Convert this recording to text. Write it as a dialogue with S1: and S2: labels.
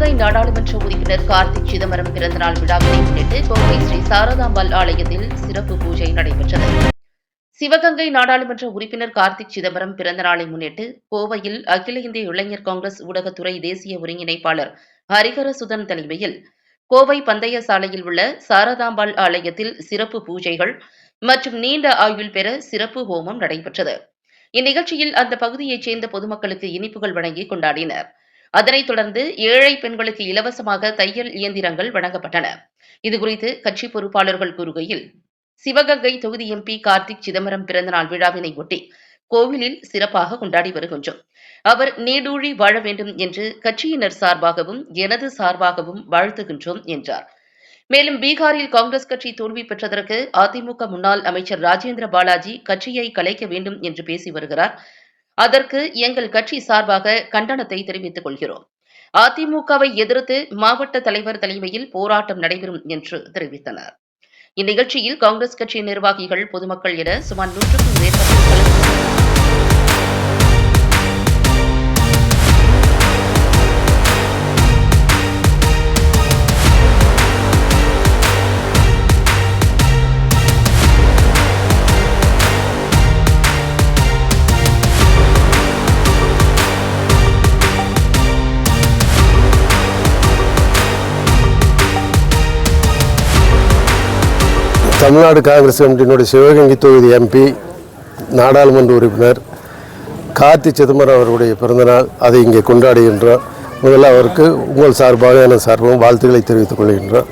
S1: சிவகங்கை நாடாளுமன்ற உறுப்பினர் கார்த்திக் சிதம்பரம் பிறந்தநாள் விழாவினை முன்னிட்டு கோவை ஸ்ரீ சாரதாம்பாள் ஆலயத்தில் சிறப்பு பூஜை நடைபெற்றது. சிவகங்கை நாடாளுமன்ற உறுப்பினர் கார்த்திக் சிதம்பரம் பிறந்தநாளை முன்னிட்டு கோவையில் அகில இந்திய இளைஞர் காங்கிரஸ் ஊடகத்துறை தேசிய ஒருங்கிணைப்பாளர் ஹரிஹரசுதன் தலைமையில் கோவை பந்தய சாலையில் உள்ள சாரதாம்பாள் ஆலயத்தில் சிறப்பு பூஜைகள் மற்றும் நீண்ட ஆயுள் பெற சிறப்பு ஹோமம் நடைபெற்றது. இந்நிகழ்ச்சியில் அந்த பகுதியைச் சேர்ந்த பொதுமக்களுக்கு இனிப்புகள் வழங்கி கொண்டாடினர். அதனைத் தொடர்ந்து ஏழை பெண்களுக்கு இலவசமாக தையல் இயந்திரங்கள் வழங்கப்பட்டன. இதுகுறித்து கட்சி பொறுப்பாளர்கள் கூறுகையில், சிவகங்கை தொகுதி எம்பி கார்த்திக் சிதம்பரம் பிறந்தநாள் விழாவினை ஒட்டி கோவிலில் சிறப்பாக கொண்டாடி வருகின்றோம். அவர் நீடூழி வாழ வேண்டும் என்று கட்சியினர் சார்பாகவும் எனது சார்பாகவும் வாழ்த்துகின்றோம் என்றார். மேலும் பீகாரில் காங்கிரஸ் கட்சி தோல்வி பெற்றதற்கு அதிமுக முன்னாள் அமைச்சர் ராஜேந்திர பாலாஜி கட்சியை கலைக்க வேண்டும் என்று பேசி வருகிறார். அதற்கு எங்கள் கட்சி சார்பாக கண்டனத்தை தெரிவித்துக் கொள்கிறோம். அதிமுகவை எதிர்த்து மாவட்ட தலைவர் தலைமையில் போராட்டம் நடைபெறும் என்று தெரிவித்தனர். இந்நிகழ்ச்சியில் காங்கிரஸ் கட்சி நிர்வாகிகள், பொதுமக்கள் என சுமார் 100க்கும் மேற்பட்டவர்கள்
S2: தமிழ்நாடு காங்கிரஸ் கமிட்டியினுடைய சிவகங்கை தொகுதி எம்பி நாடாளுமன்ற உறுப்பினர் கார்த்திக் சிதம்பரம் அவருடைய பிறந்தநாள் அதை இங்கே கொண்டாடுகின்றோம். முதல்ல அவருக்கு உங்கள் சார்பாக எனது சார்பாகவும் வாழ்த்துக்களை தெரிவித்துக் கொள்கின்றோம்.